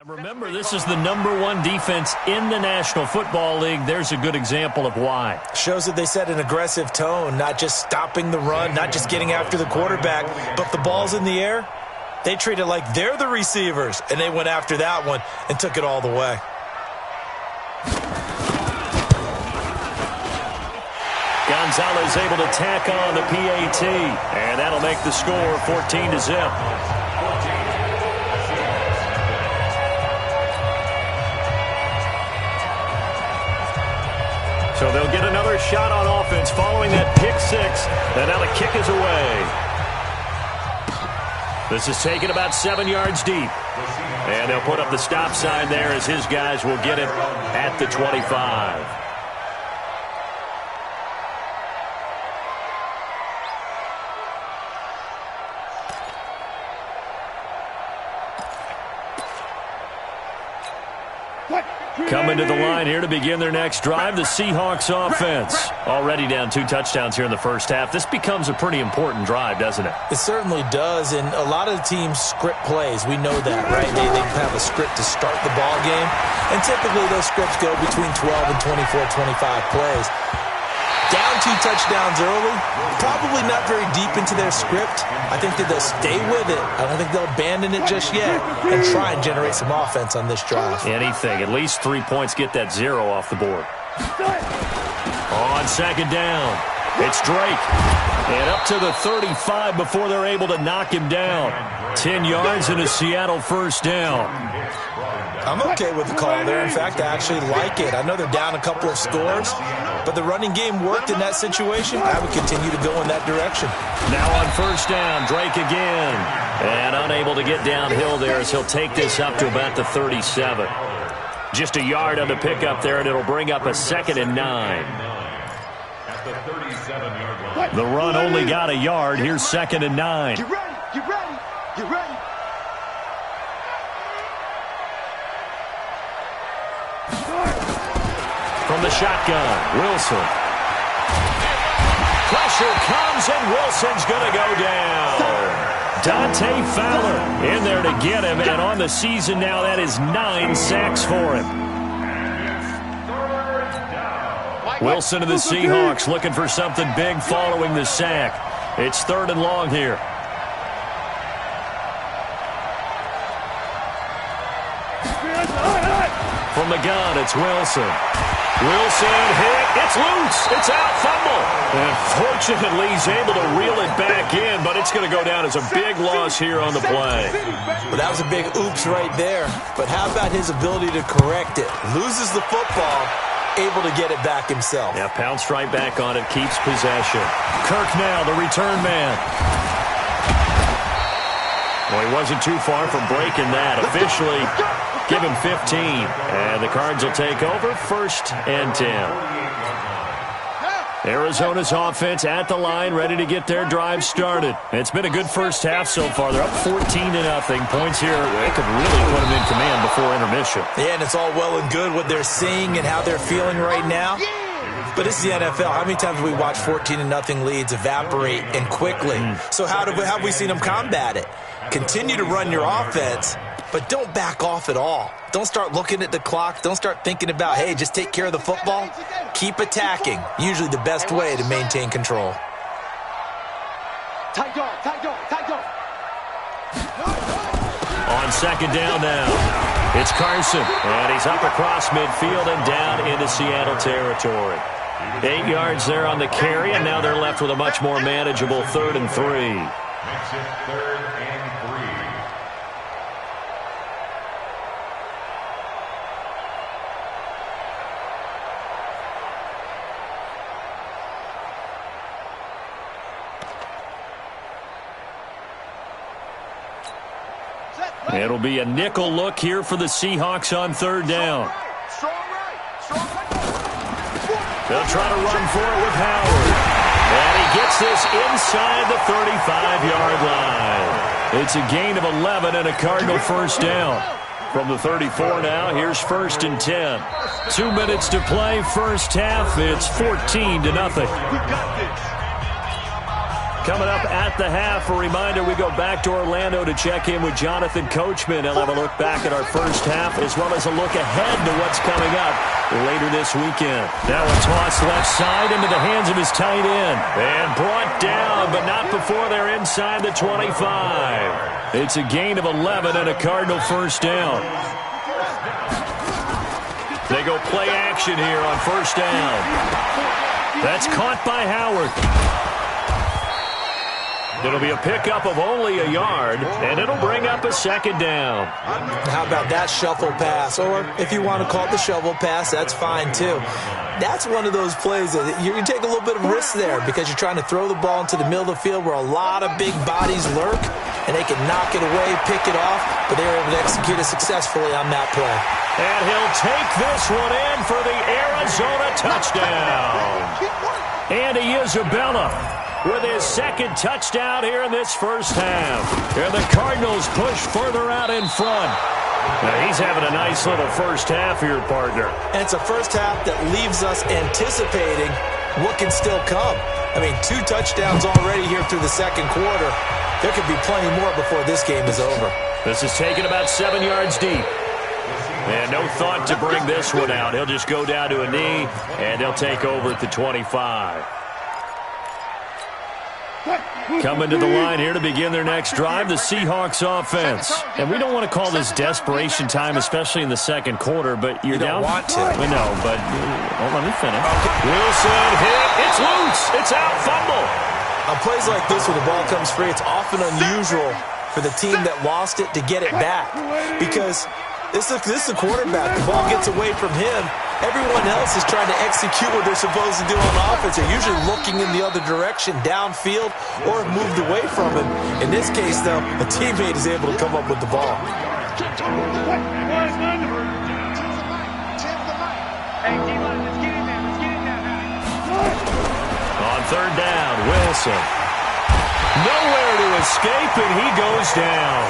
Remember, this is the #1 defense in the National Football League. There's a good example of why. Shows that they set an aggressive tone, not just stopping the run, not just getting after the quarterback, but if the ball's in the air, they treat it like they're the receivers, and they went after that one and took it all the way. Gonzalez able to tack on the PAT, and that'll make the score 14-0. So they'll get another shot on offense following that pick six. And now the kick is away. This is taken about 7 yards deep. And they'll put up the stop sign there as his guys will get it at the 25. Coming to the line here to begin their next drive, the Seahawks offense. Already down 2 touchdowns here in the first half. This becomes a pretty important drive, doesn't it? It certainly does, and a lot of the teams script plays. We know that, right? They have a script to start the ball game, and typically those scripts go between 12 and 24, 25 plays. Down 2 touchdowns early, probably not very deep into their script. I think that they'll stay with it. I don't think they'll abandon it just yet and try and generate some offense on this drive. Anything. At least 3 points get that 0 off the board. On second down, it's Drake. And up to the 35 before they're able to knock him down. 10 yards and a Seattle first down. I'm okay with the call there. In fact, I actually like it. I know they're down a couple of scores, but the running game worked in that situation. I would continue to go in that direction. Now on first down, Drake again. And unable to get downhill there as he'll take this up to about the 37. Just a yard on the pickup there, and it'll bring up a 2nd and 9. At the 37-yard line. The run only got a yard. Here's 2nd and 9. Get ready, get ready, get ready. From the shotgun, Wilson. Pressure comes, and Wilson's going to go down. Dante Fowler in there to get him, and on the season now, that is 9 sacks for him. Wilson of the Seahawks looking for something big following the sack. It's 3rd and long here. From the gun, it's Wilson. Wilson hit. It's loose. It's out. Fumble. And fortunately, he's able to reel it back in, but it's going to go down as a big loss here on the play. Well, that was a big oops right there. But how about his ability to correct it? Loses the football, able to get it back himself. Yeah, pounced right back on it, keeps possession. Kirk now, the return man. Well, he wasn't too far from breaking that. Officially, give him 15. And the Cards will take over 1st and 10. Arizona's offense at the line, ready to get their drive started. It's been a good first half so far. They're up 14-0. Points here, they could really put them in command before intermission. Yeah, and it's all well and good what they're seeing and how they're feeling right now. But it's the NFL. How many times have we watched 14-0 leads evaporate and quickly? So how have we seen them combat it? Continue to run your offense, but don't back off at all. Don't start looking at the clock. Don't start thinking about, hey, just take care of the football. Keep attacking. Usually the best way to maintain control. Tight dog, tight dog, tight dog. On second down now, it's Carson. And he's up across midfield and down into Seattle territory. 8 yards there on the carry, and now they're left with a much more manageable 3rd and 3. Makes it 3rd and 3. It'll be a nickel look here for the Seahawks on 3rd down. They'll try to run for it with Howard. And he gets this inside the 35-yard line. It's a gain of 11 and a Cardinal first down. From the 34 now, here's 1st and 10. 2 minutes to play, first half. It's 14-0. Coming up at the half, a reminder, we go back to Orlando to check in with Jonathan Coachman. He'll have a look back at our first half as well as a look ahead to what's coming up later this weekend. Now a toss left side into the hands of his tight end. And brought down, but not before they're inside the 25. It's a gain of 11 and a Cardinal first down. They go play action here on first down. That's caught by Howard. It'll be a pickup of only a yard, and it'll bring up a second down. How about that shuffle pass? Or if you want to call it the shovel pass, that's fine too. That's one of those plays that you take a little bit of risk there because you're trying to throw the ball into the middle of the field where a lot of big bodies lurk, and they can knock it away, pick it off, but they were able to execute it successfully on that play. And he'll take this one in for the Arizona touchdown. Andy Isabella with his second touchdown here in this first half. And the Cardinals push further out in front. Now he's having a nice little first half here, partner. And it's a first half that leaves us anticipating what can still come. I mean, 2 touchdowns already here through the second quarter. There could be plenty more before this game is over. This is taken about 7 yards deep. And no thought to bring this one out. He'll just go down to a knee, and they'll take over at the 25. Coming to the line here to begin their next drive, the Seahawks offense. And we don't want to call this desperation time, especially in the second quarter, but you're down. You don't want to. We know, but let me finish. Okay. Wilson hit. It's loose. It's out. Fumble. On plays like this where the ball comes free, it's often unusual for the team that lost it to get it back because this is the quarterback. The ball gets away from him. Everyone else is trying to execute what they're supposed to do on offense. They're usually looking in the other direction, downfield, or have moved away from him. In this case, though, a teammate is able to come up with the ball. On third down, Wilson. Nowhere to escape, and he goes down.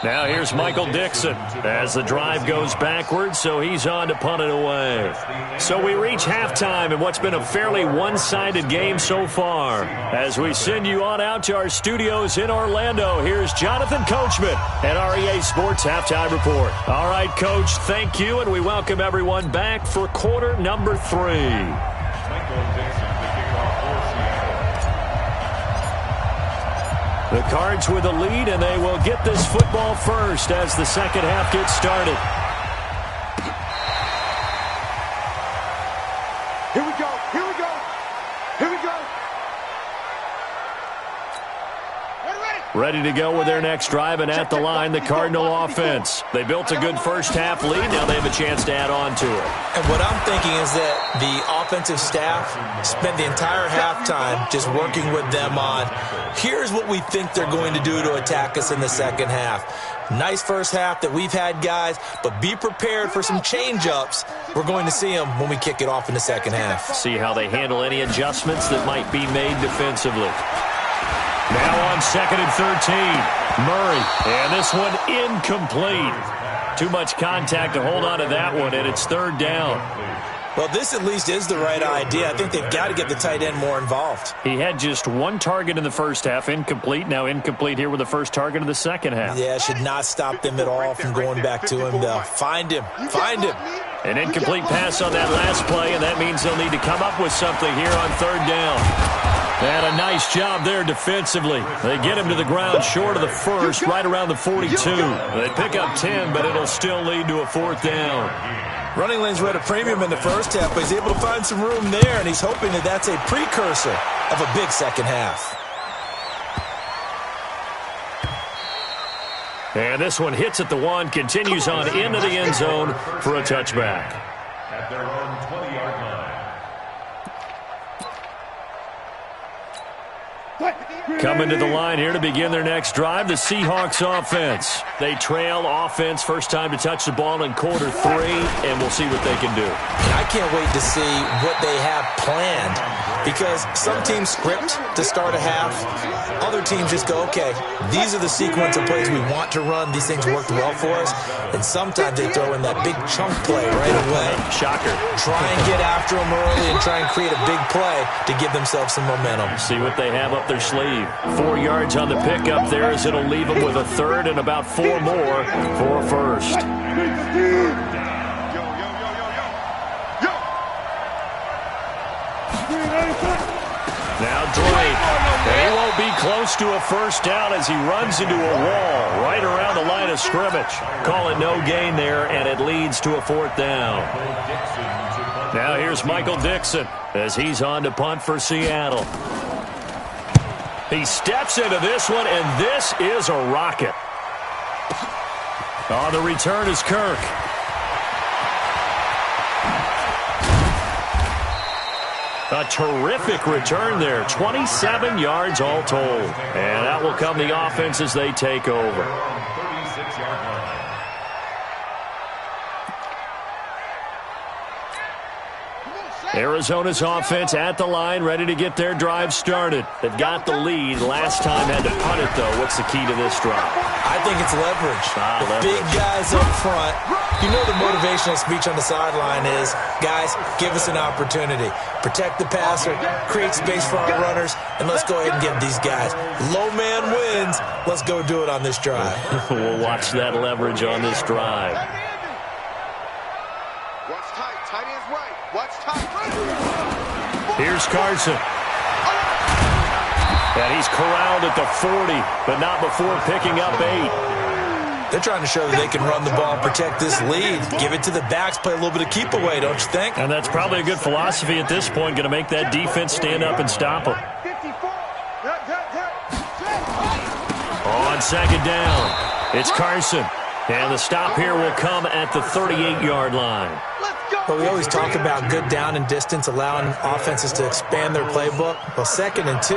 Now here's Michael Dixon as the drive goes backwards, so he's on to punt it away. So we reach halftime in what's been a fairly one-sided game so far. As we send you on out to our studios in Orlando, here's Jonathan Coachman at REA Sports Halftime Report. All right, Coach, thank you, and we welcome everyone back for quarter number 3. Michael Dixon to kick off for Seattle. The Cards with the lead, and they will get this football first as the second half gets started. Here we go. Here we go. Here we go. Ready to go with their next drive, and at the line, the Cardinal offense. They built a good first half lead. Now they have a chance to add on to it. And what I'm thinking is that the offensive staff spent the entire halftime just working with them on, here's what we think they're going to do to attack us in the second half. Nice first half that we've had, guys, but be prepared for some change-ups. We're going to see them when we kick it off in the second half. See how they handle any adjustments that might be made defensively. Now on 2nd and 13, Murray, and this one incomplete. Too much contact to hold on to that one, and it's third down. Well, this at least is the right idea. I think they've got to get the tight end more involved. He had just one target in the first half, incomplete. Now incomplete here with the first target of the second half. Yeah, should not stop them at all from going back to him, though. Find him. Find him. An incomplete pass on that last play, and that means they'll need to come up with something here on third down. And a nice job there defensively. They get him to the ground short of the first, right around the 42. They pick up 10, but it'll still lead to a fourth down. Running lanes were at a premium in the first half, but he's able to find some room there, and he's hoping that that's a precursor of a big second half. And this one hits at the 1, continues on into the end zone for a touchback. At their own 20-yard line. Coming to the line here to begin their next drive, the Seahawks offense. They trail offense, first time to touch the ball in quarter 3, and we'll see what they can do. I can't wait to see what they have planned because some teams script to start a half. Other teams just go, okay, these are the sequence of plays we want to run. These things worked well for us. And sometimes they throw in that big chunk play right away. Shocker. Try and get after them early and try and create a big play to give themselves some momentum. See what they have up their sleeve. 4 yards on the pickup there as it'll leave them with a third and about 4 more for a first. Now Drake, and he won't be close to a first down as he runs into a wall right around the line of scrimmage. Call it no gain there, and it leads to a 4th down. Now here's Michael Dixon as he's on to punt for Seattle. He steps into this one, and this is a rocket. On the return is Kirk. A terrific return there. 27 yards all told. And that will come the offense as they take over. Arizona's offense at the line, ready to get their drive started. They've got the lead. Last time had to punt it, though. What's the key to this drive? I think it's leverage. The big guys up front. You know the motivational speech on the sideline is, guys, give us an opportunity. Protect the passer, create space for our runners, and let's go ahead and give these guys. Low man wins. Let's go do it on this drive. We'll watch that leverage on this drive. Watch tight. Tight end's right. Watch tight. Here's Carson. And he's corralled at the 40, but not before picking up 8. They're trying to show that they can run the ball, protect this lead, give it to the backs, play a little bit of keep away, don't you think? And that's probably a good philosophy at this point, going to make that defense stand up and stop them. On 2nd down, it's Carson. And the stop here will come at the 38-yard line. But we always talk about good down and distance, allowing offenses to expand their playbook. Well, 2nd and 2,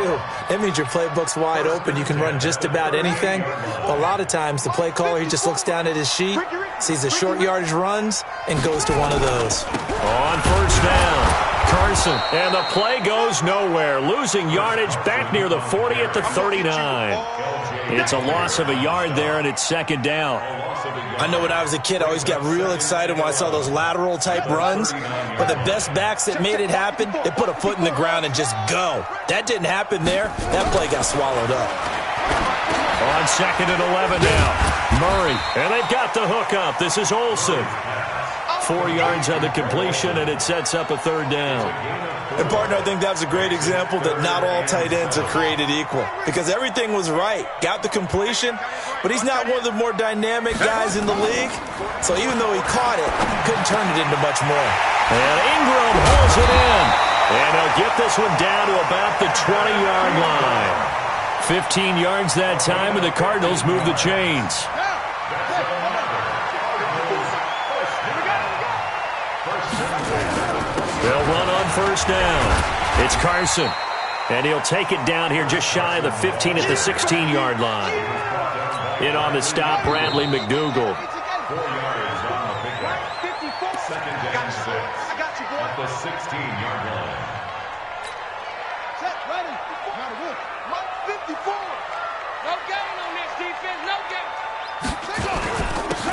that means your playbook's wide open. You can run just about anything. But a lot of times, the play caller, he just looks down at his sheet, sees the short yardage runs, and goes to one of those. On 1st down, Carson. And the play goes nowhere. Losing yardage back near the 40 at the 39. It's a loss of a yard there, and it's 2nd down. I know when I was a kid, I always got real excited when I saw those lateral-type runs. But the best backs that made it happen, they put a foot in the ground and just go. That didn't happen there. That play got swallowed up. On 2nd and 11 now, Murray. And they've got the hook up. This is Olsen. 4 yards on the completion, and it sets up a 3rd down. And, partner, I think that was a great example that not all tight ends are created equal. Because everything was right. Got the completion, but he's not one of the more dynamic guys in the league. So even though he caught it, couldn't turn it into much more. And Ingram pulls it in. And he'll get this one down to about the 20-yard line. 15 yards that time, and the Cardinals move the chains. They'll run on 1st down. It's Carson. And he'll take it down here just shy of the 15 at the 16-yard line. In on the stop, Bradley McDougald. 4 yards on the pickup. 2nd down 6 at the 16-yard line. Set, ready. Not a win. 54. No gain on this defense. No gain.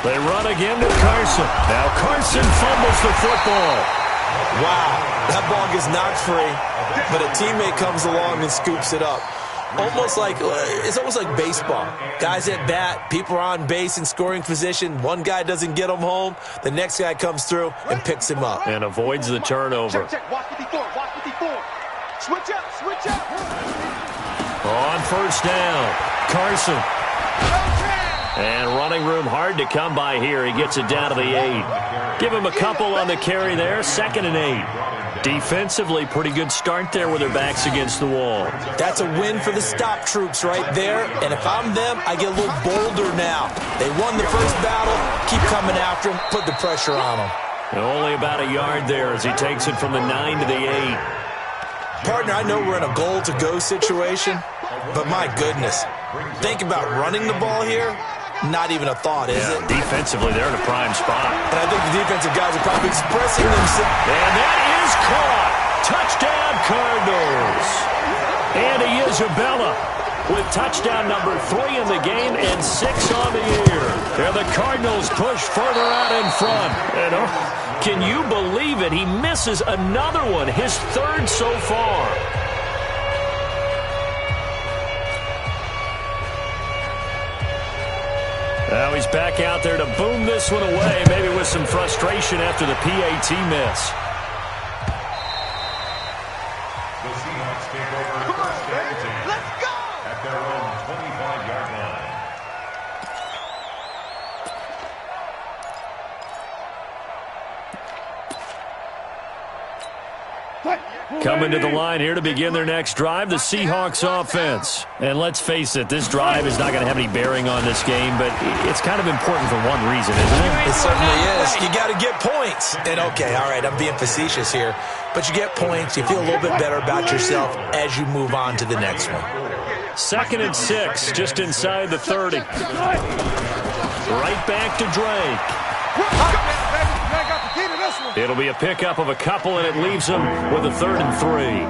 They run again to Carson. Now Carson fumbles the football. Wow, that ball gets knocked free, but a teammate comes along and scoops it up. It's almost like baseball. Guys at bat, people are on base in scoring position. One guy doesn't get him home. The next guy comes through and picks him up. And avoids the turnover. Check. Watch 54. Watch 54. Switch up. On 1st down, Carson. And running room hard to come by here. He gets it down to the 8. Give him a couple on the carry there. 2nd and 8. Defensively, pretty good start there with their backs against the wall. That's a win for the stop troops right there. And if I'm them, I get a little bolder now. They won the first battle. Keep coming after them. Put the pressure on them. And only about a yard there as he takes it from the 9 to the 8. Partner, I know we're in a goal-to-go situation, but my goodness. Think about running the ball here. Not even a thought, is it? Defensively, they're in a prime spot. And I think the defensive guys are probably expressing themselves. And that is caught. Touchdown, Cardinals. Isabella with touchdown number 3 in the game and 6 on the year. And the Cardinals push further out in front. And can you believe it? He misses another one, his 3rd so far. Now he's back out there to boom this one away, maybe with some frustration after the PAT miss. The Seahawks take over first and 10. Let's go! At their own 25-yard line. Coming to the line here to begin their next drive, the Seahawks offense. And let's face it, this drive is not going to have any bearing on this game, but it's kind of important for one reason, isn't it? It certainly is. You got to get points. And okay, all right, I'm being facetious here, but you get points, you feel a little bit better about yourself as you move on to the next one. 2nd and 6, just inside the 30. Right back to Drake. It'll be a pickup of a couple, and it leaves them with a 3rd and 3.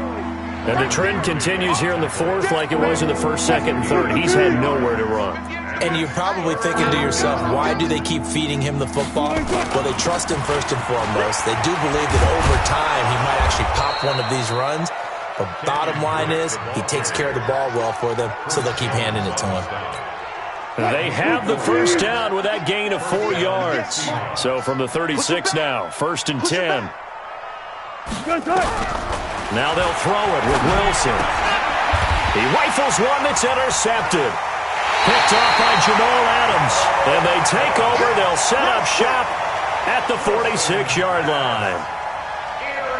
And the trend continues here in the 4th like it was in the 1st, 2nd, and 3rd. He's had nowhere to run. And you're probably thinking to yourself, why do they keep feeding him the football? Well, they trust him first and foremost. They do believe that over time he might actually pop one of these runs. But bottom line is, he takes care of the ball well for them, so they'll keep handing it to him. They have the first down with that gain of 4 yards. So from the 36 now, 1st and 10. Now they'll throw it with Wilson. He rifles one that's intercepted. Picked off by Jamal Adams. And they take over. They'll set up shop at the 46-yard line.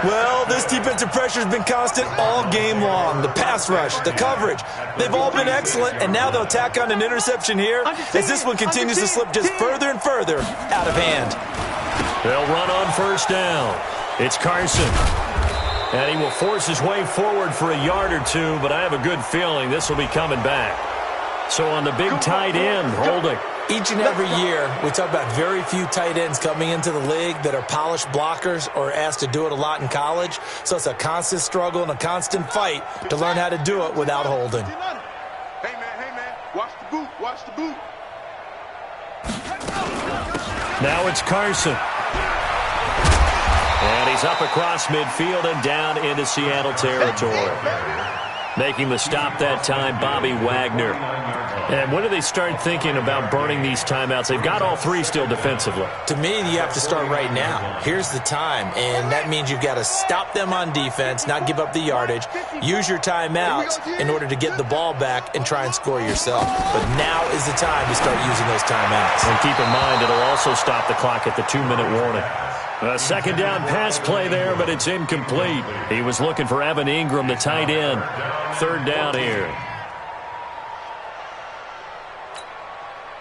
Well, this defensive pressure has been constant all game long. The pass rush, the coverage, they've all been excellent, and now they'll tack on an interception here as this one continues to slip just further and further out of hand. They'll run on 1st down. It's Carson. And he will force his way forward for a yard or 2, but I have a good feeling this will be coming back. So on the big tight end, holding. Each and every year, we talk about very few tight ends coming into the league that are polished blockers or asked to do it a lot in college. So it's a constant struggle and a constant fight to learn how to do it without holding. Hey, man, watch the boot, watch the boot. Now it's Carson. And he's up across midfield and down into Seattle territory. Making the stop that time, Bobby Wagner. And when do they start thinking about burning these timeouts? They've got all 3 still defensively. To me, you have to start right now. Here's the time, and that means you've got to stop them on defense, not give up the yardage, use your timeouts in order to get the ball back and try and score yourself. But now is the time to start using those timeouts. And keep in mind, it'll also stop the clock at the 2-minute warning. A 2nd down pass play there, but it's incomplete. He was looking for Evan Ingram, the tight end. 3rd down here.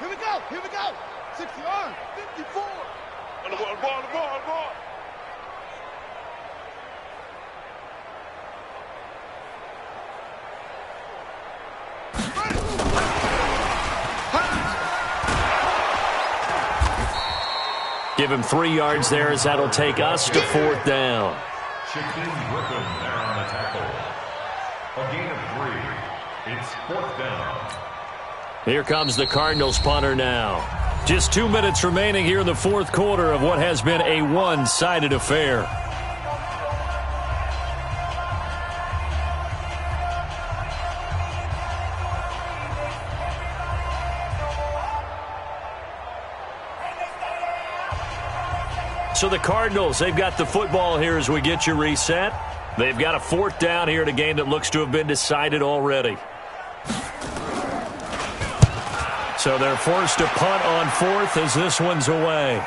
Here we go, 60 yards, 54. On the ball. Give him 3 yards there as that'll take us to 4th down. Chicken Griffin there on the tackle. A gain of 3. It's 4th down. Here comes the Cardinals punter now. Just 2 minutes remaining here in the 4th quarter of what has been a one-sided affair. So the Cardinals, they've got the football here as we get you reset. They've got a 4th down here in a game that looks to have been decided already. So they're forced to punt on 4th as this one's away.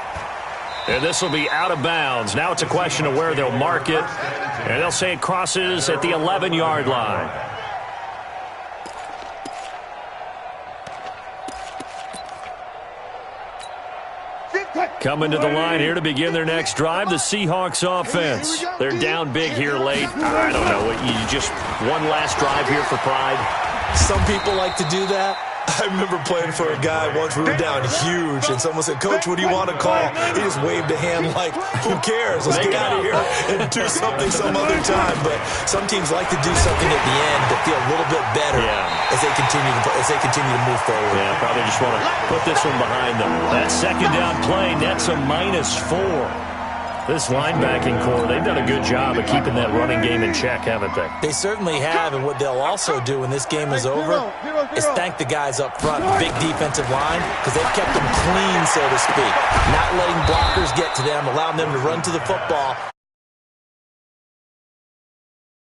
And this will be out of bounds. Now it's a question of where they'll mark it. And they'll say it crosses at the 11-yard line. Coming to the line here to begin their next drive, the Seahawks offense. They're down big here late. I don't know. You just one last drive here for pride. Some people like to do that. I remember playing for a guy once. We were down huge, and someone said, "Coach, what do you want to call?" He just waved a hand like, "Who cares? Let's get out of here and do something some other time." But some teams like to do something at the end to feel a little bit better as they continue to move forward. Yeah, probably just want to put this one behind them. That second down play, that's a -4. This linebacking core, they've done a good job of keeping that running game in check, haven't they? They certainly have, and what they'll also do when this game is over is thank the guys up front, big defensive line, because they've kept them clean, so to speak. Not letting blockers get to them, allowing them to run to the football.